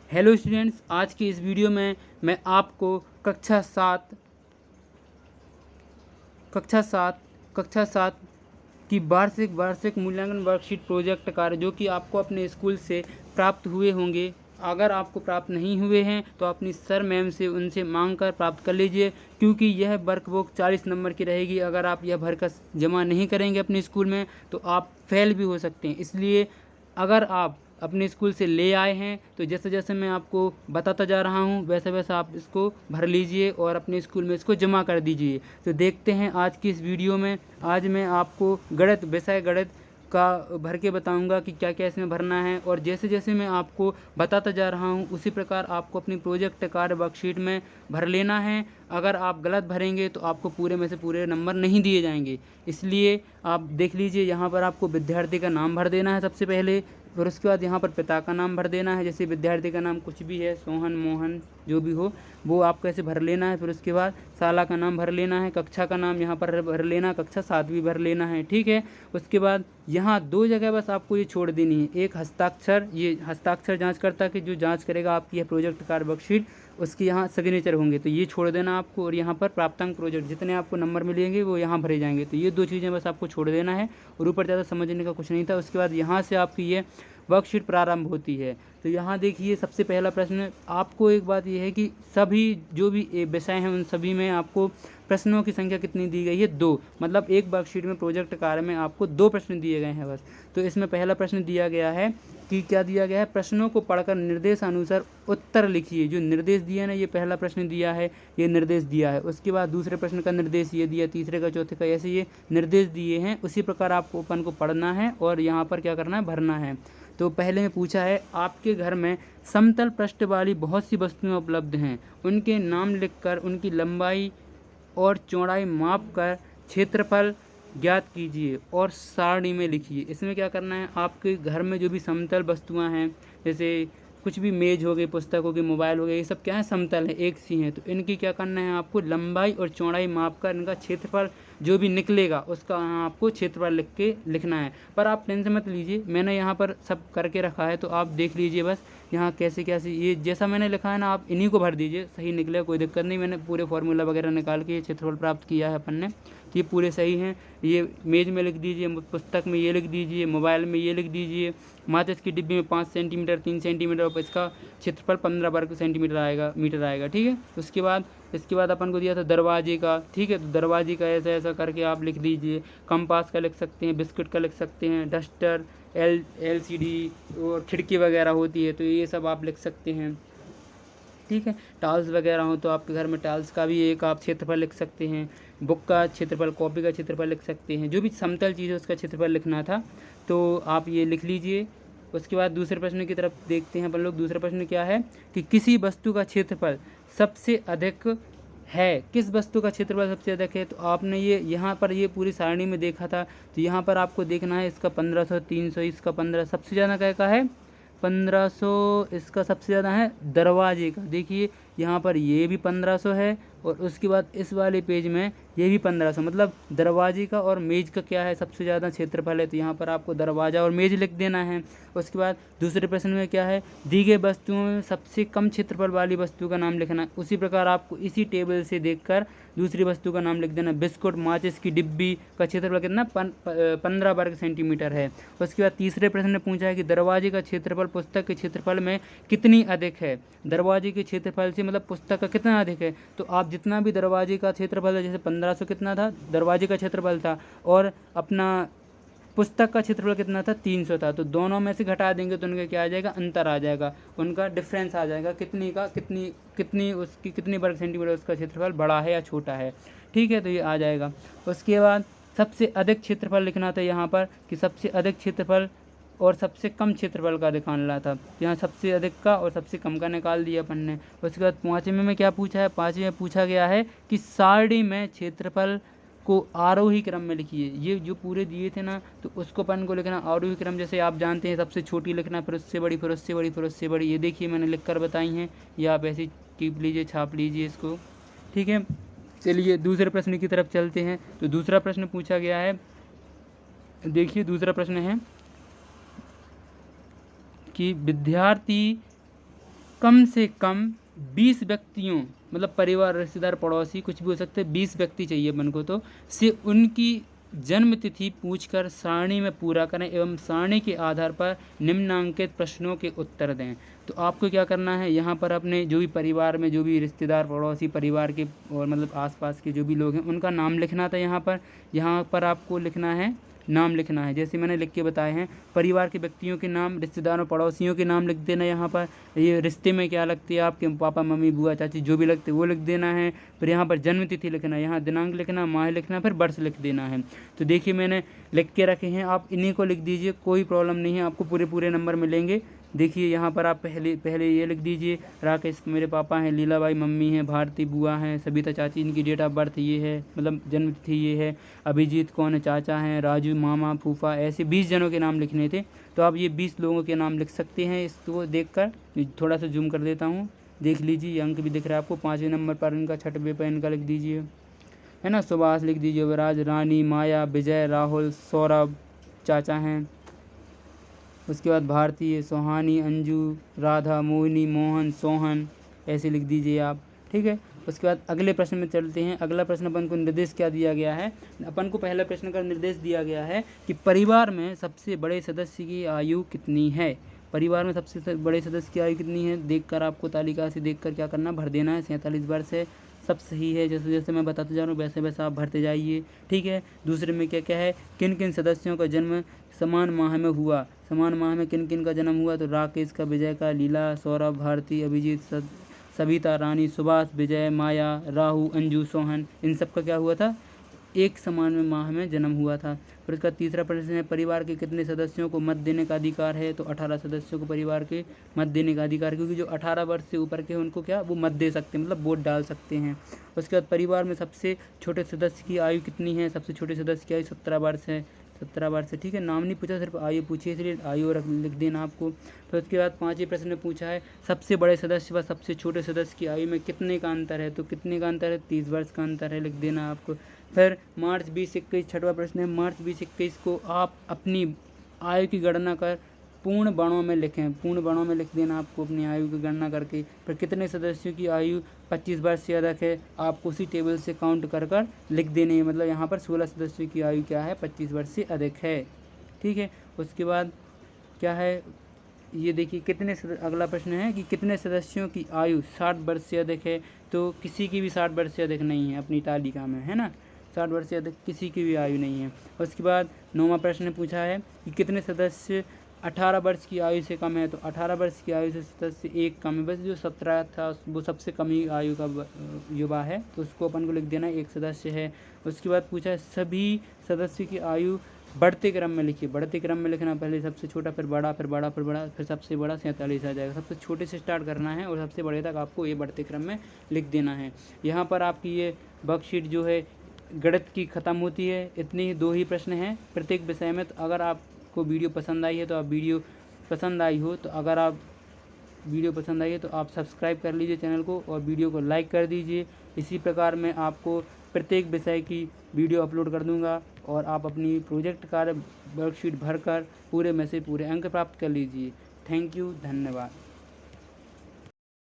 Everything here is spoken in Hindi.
हेलो स्टूडेंट्स, आज की इस वीडियो में मैं आपको कक्षा सात की वार्षिक मूल्यांकन वर्कशीट प्रोजेक्ट कार्य जो कि आपको अपने स्कूल से प्राप्त हुए होंगे। अगर आपको प्राप्त नहीं हुए हैं तो अपनी सर मैम से उनसे मांग कर प्राप्त कर लीजिए, क्योंकि यह वर्कबुक 40 नंबर की रहेगी। अगर आप यह भरकर जमा नहीं करेंगे अपने स्कूल में तो आप फेल भी हो सकते हैं। इसलिए अगर आप अपने स्कूल से ले आए हैं तो जैसे जैसे मैं आपको बताता जा रहा हूँ वैसे वैसे आप इसको भर लीजिए और अपने स्कूल में इसको जमा कर दीजिए। तो देखते हैं आज की इस वीडियो में। आज मैं आपको विषय गणित का भर के बताऊंगा कि क्या क्या इसमें भरना है, और जैसे जैसे मैं आपको बताता जा रहा हूँ उसी प्रकार आपको अपनी प्रोजेक्ट कार्य वर्कशीट में भर लेना है। अगर आप गलत भरेंगे तो आपको पूरे में से पूरे नंबर नहीं दिए जाएंगे। इसलिए आप देख लीजिए, यहाँ पर आपको विद्यार्थी का नाम भर देना है सबसे पहले। फिर उसके बाद यहाँ पर पिता का नाम भर देना है। जैसे विद्यार्थी का नाम कुछ भी है, सोहन, मोहन, जो भी हो वो आपको ऐसे भर लेना है। फिर उसके बाद शाला का नाम भर लेना है, कक्षा का नाम यहाँ पर भर लेना, कक्षा 7वीं भर लेना है, ठीक है। उसके बाद यहाँ 2 जगह बस आपको ये छोड़ देनी है। एक हस्ताक्षर, ये हस्ताक्षर जांचकर्ता की जो जांच करेगा आपकी यह प्रोजेक्ट कार्य वर्कशीट, उसकी यहाँ सिग्नेचर होंगे, तो ये छोड़ देना आपको। और यहाँ पर प्राप्तांक प्रोजेक्ट जितने आपको नंबर मिलेंगे वो यहाँ भरे जाएंगे। तो ये 2 चीज़ें बस आपको छोड़ देना है, और ऊपर ज़्यादा समझने का कुछ नहीं था। उसके बाद यहाँ से आपकी ये वर्कशीट प्रारंभ होती है। तो यहाँ देखिए, सबसे पहला प्रश्न आपको एक बात यह है कि सभी जो भी विषय हैं उन सभी में आपको प्रश्नों की संख्या कितनी दी गई है? 2। मतलब एक वर्कशीट में प्रोजेक्ट कार्य में आपको 2 प्रश्न दिए गए हैं बस। तो इसमें पहला प्रश्न दिया गया है कि क्या दिया गया है, प्रश्नों को पढ़कर निर्देश अनुसार उत्तर लिखिए। जो निर्देश दिया ना, ये पहला प्रश्न दिया है, ये निर्देश दिया है। उसके बाद दूसरे प्रश्न का निर्देश ये दिया, तीसरे का, चौथे का, ऐसे ये निर्देश दिए हैं। उसी प्रकार आपको अपन को पढ़ना है और यहाँ पर क्या करना है, भरना है। तो पहले में पूछा है, आपके घर में समतल पृष्ठ वाली बहुत सी वस्तुएं उपलब्ध हैं, उनके नाम लिखकर उनकी लंबाई और चौड़ाई माप कर क्षेत्रफल ज्ञात कीजिए और सारणी में लिखिए। इसमें क्या करना है, आपके घर में जो भी समतल वस्तुएं हैं, जैसे कुछ भी मेज हो गई, पुस्तक हो गई, मोबाइल हो गया, ये सब क्या है, समतल है, एक सी हैं। तो इनकी क्या करना है, आपको लंबाई और चौड़ाई माप कर इनका क्षेत्रफल जो भी निकलेगा उसका यहाँ आपको क्षेत्रफल लिख के लिखना है। पर आप टेंशन मत लीजिए, मैंने यहाँ पर सब करके रखा है, तो आप देख लीजिए बस यहाँ कैसे कैसे, ये जैसा मैंने लिखा है ना आप इन्हीं को भर दीजिए, सही निकले कोई दिक्कत नहीं। मैंने पूरे फार्मूला वगैरह निकाल के ये क्षेत्रफल प्राप्त किया है अपन ने, तो ये पूरे सही हैं। ये मेज में लिख दीजिए, पुस्तक में ये लिख दीजिए, मोबाइल में ये लिख दीजिए, माचिस की डिब्बी में 5 सेंटीमीटर, 3 सेंटीमीटर, और इसका क्षेत्रफल 15 वर्ग सेंटीमीटर आएगा, मीटर आएगा, ठीक है। इसके बाद अपन को दिया था दरवाजे का, ठीक है। तो दरवाजे का ऐसा ऐसा करके आप लिख दीजिए। कंपास का लिख सकते हैं, बिस्किट का लिख सकते हैं, डस्टर, LCD और खिड़की वगैरह होती है तो ये सब आप लिख सकते हैं, ठीक है। टाल्स वगैरह हो तो आपके घर में टाल्स का भी एक आप क्षेत्रफल लिख सकते हैं। बुक का क्षेत्रफल, कॉपी का क्षेत्रफल लिख सकते हैं। जो भी समतल चीज़ है उसका क्षेत्रफल लिखना था, तो आप ये लिख लीजिए। उसके बाद दूसरे प्रश्न की तरफ देखते हैं अपन लोग। दूसरा प्रश्न क्या है कि किसी वस्तु का क्षेत्रफल सबसे अधिक है, किस वस्तु का क्षेत्रफल सबसे अधिक है? तो आपने ये यहाँ पर ये पूरी सारणी में देखा था, तो यहाँ पर आपको देखना है इसका 1500, 300, इसका 15, सबसे ज़्यादा क्या का है, 1500, इसका सबसे ज़्यादा है दरवाजे का। देखिए यहाँ पर ये भी 1500 है, और उसके बाद इस वाले पेज में ये भी 1500, मतलब दरवाजे का और मेज़ का क्या है, सबसे ज़्यादा क्षेत्रफल है। तो यहाँ पर आपको दरवाज़ा और मेज़ लिख देना है। उसके बाद दूसरे प्रश्न में क्या है, दी गई वस्तुओं में सबसे कम क्षेत्रफल वाली वस्तु का नाम लिखना है। उसी प्रकार आपको इसी टेबल से देखकर दूसरी वस्तु का नाम लिख देना। बिस्कुट, माचिस की डिब्बी का क्षेत्रफल कितना, 15 वर्ग सेंटीमीटर है। उसके बाद तीसरे प्रश्न ने पूछा है कि दरवाजे का क्षेत्रफल पुस्तक के क्षेत्रफल में कितनी अधिक है। दरवाजे के क्षेत्रफल से मतलब पुस्तक का कितना अधिक है, तो आप जितना भी दरवाजे का क्षेत्रफल है, जैसे 1500 कितना था दरवाजे का क्षेत्रफल था, और अपना पुस्तक का क्षेत्रफल कितना था, 300 था, तो दोनों में से घटा देंगे तो उनका क्या आ जाएगा, अंतर आ जाएगा, उनका डिफरेंस आ जाएगा, कितनी उसकी कितनी वर्ग सेंटीमीटर उसका क्षेत्रफल बड़ा है या छोटा है, ठीक है। तो ये आ जाएगा। उसके बाद सबसे अधिक क्षेत्रफल लिखना था यहाँ पर कि सबसे अधिक क्षेत्रफल और सबसे कम क्षेत्रफल का निकालना था। यहाँ सबसे अधिक का और सबसे कम का निकाल दिया अपन ने। उसके बाद पाँचवें में क्या पूछा है, पाँचवें में पूछा गया है कि सारणी में क्षेत्रफल को आरोही क्रम में लिखिए। ये जो पूरे दिए थे ना, तो उसको अपन को लिखना आरोही क्रम। जैसे आप जानते हैं सबसे छोटी लिखना, फिर उससे बड़ी, फिर उससे बड़ी, फिर उससे बड़ी। ये देखिए मैंने लिख कर बताई हैं, ये आप ऐसे कीप लीजिए, छाप लीजिए इसको, ठीक है। चलिए दूसरे प्रश्न की तरफ चलते हैं। तो दूसरा प्रश्न पूछा गया है, देखिए दूसरा प्रश्न है कि विद्यार्थी कम से कम 20 व्यक्तियों, मतलब परिवार, रिश्तेदार, पड़ोसी कुछ भी हो सकते हैं, 20 व्यक्ति चाहिए अपन को, तो से उनकी जन्म तिथि पूछकर सारणी में पूरा करें एवं सारणी के आधार पर निम्नांकित प्रश्नों के उत्तर दें। तो आपको क्या करना है, यहाँ पर अपने जो भी परिवार में जो भी रिश्तेदार, पड़ोसी, परिवार के और मतलब आसपास के जो भी लोग हैं उनका नाम लिखना था। यहाँ पर आपको लिखना है, नाम लिखना है, जैसे मैंने लिख के बताए हैं। परिवार के व्यक्तियों के नाम, रिश्तेदारों, पड़ोसियों के नाम लिख देना। यहाँ पर ये रिश्ते में क्या लगती है, आपके पापा, मम्मी, बुआ, चाची जो भी लगते हैं वो लिख देना है। फिर यहाँ पर जन्म तिथि लिखना है, यहाँ दिनांक लिखना, माह लिखना, फिर वर्ष लिख देना है। तो देखिए मैंने लिख के रखे हैं, आप इन्हीं को लिख दीजिए, कोई प्रॉब्लम नहीं है, आपको पूरे नंबर मिलेंगे। देखिए यहाँ पर आप पहले ये लिख दीजिए, राकेश मेरे पापा हैं, लीलाबाई मम्मी हैं, भारती बुआ हैं, सबिता चाची, इनकी डेट ऑफ बर्थ ये है, मतलब जन्म तिथि ये है। अभिजीत कौन है, चाचा हैं, राजू मामा, फूफा, ऐसे 20 जनों के नाम लिखने थे। तो आप ये 20 लोगों के नाम लिख सकते हैं। इसको देखकर थोड़ा सा जूम कर देता हूँ, देख लीजिए, ये अंक भी दिख रहा है आपको। 5वें नंबर पर इनका, 6वें पर इनका लिख दीजिए, है ना। सुभाष लिख दीजिए, युवराज, रानी, माया, विजय, राहुल, सौरभ चाचा हैं। उसके बाद भारती, सोहानी, अंजू, राधा, मोहिनी, मोहन, सोहन, ऐसे लिख दीजिए आप, ठीक है। उसके बाद अगले प्रश्न में चलते हैं। अगला प्रश्न अपन को निर्देश क्या दिया गया है, अपन को पहला प्रश्न का निर्देश दिया गया है कि परिवार में सबसे बड़े सदस्य की आयु कितनी है। परिवार में सबसे बड़े सदस्य की आयु कितनी है, देखकर आपको तालिका से देखकर क्या करना, भर देना है। 47 वर्ष है, सब सही है, जैसे जैसे मैं बताते जा रहा हूँ वैसे वैसे आप भरते जाइए, ठीक है। दूसरे में क्या क्या है, किन किन सदस्यों का जन्म समान माह में हुआ। समान माह में किन किन का जन्म हुआ, तो राकेश का, विजय का, लीला, सौरभ, भारती, अभिजीत, सविता, रानी, सुभाष, विजय, माया, राहु, अंजू, सोहन, इन सब का क्या हुआ था, एक समान में माह में जन्म हुआ था। फिर इसका तीसरा प्रश्न है, परिवार के कितने सदस्यों को मत देने का अधिकार है, तो 18 सदस्यों को परिवार के मत देने का अधिकार, क्योंकि जो 18 वर्ष से ऊपर के उनको क्या वो मत दे सकते हैं, मतलब वोट डाल सकते हैं। उसके बाद परिवार में सबसे छोटे सदस्य की आयु कितनी है, सबसे छोटे सदस्य की आयु 17 वर्ष है, 17 वर्ष है, ठीक है। नाम नहीं पूछा, सिर्फ आयु पूछी, इसलिए आयु लिख देना आपको। फिर उसके बाद 5वें प्रश्न में पूछा है, सबसे बड़े सदस्य व सबसे छोटे सदस्य की आयु में कितने का अंतर है, तो कितने का अंतर है, 30 वर्ष का अंतर है, लिख देना आपको। फिर मार्च 2021, 6वां प्रश्न है, मार्च 2021 को आप अपनी आयु की गणना कर पूर्ण वर्णों में लिखें। पूर्ण वर्णों में लिख देना आपको अपनी आयु की गणना करके। फिर कितने सदस्यों की आयु 25 वर्ष से अधिक है, आपको उसी टेबल से काउंट कर लिख देने हैं। मतलब यहाँ पर 16 सदस्यों की आयु क्या है, 25 वर्ष से अधिक है, ठीक है। उसके बाद क्या है, ये देखिए अगला प्रश्न है कि कितने सदस्यों की आयु 60 वर्ष से अधिक है, तो किसी की भी 60 वर्ष से अधिक नहीं है अपनी तालिका में, है ना। 60 वर्ष से अधिक किसी की भी आयु नहीं है। उसके बाद 9वां प्रश्न पूछा है कि कितने सदस्य 18 वर्ष की आयु से कम है, तो 18 वर्ष की आयु से सदस्य एक कम है, बस जो 17 था वो सबसे कम ही आयु का युवा है, तो उसको अपन को लिख देना एक सदस्य है। उसके बाद पूछा है सभी सदस्य की आयु बढ़ते क्रम में लिखिए। बढ़ते क्रम में लिखना, पहले सबसे छोटा, फिर बड़ा, फिर बड़ा, फिर बड़ा, फिर सबसे बड़ा 47 आ जाएगा। सबसे छोटे से स्टार्ट करना है और सबसे बड़े तक आपको ये बढ़ते क्रम में लिख देना है। यहाँ पर आपकी ये वर्कशीट जो है गणित की ख़त्म होती है। इतनी 2 ही प्रश्न हैं प्रत्येक विषय में। तो अगर आपको वीडियो पसंद आई है तो आप सब्सक्राइब कर लीजिए चैनल को और वीडियो को लाइक कर दीजिए। इसी प्रकार मैं आपको प्रत्येक विषय की वीडियो अपलोड कर दूंगा और आप अपनी प्रोजेक्ट कार्य वर्कशीट भरकर पूरे में से पूरे अंक प्राप्त कर लीजिए। थैंक यू, धन्यवाद।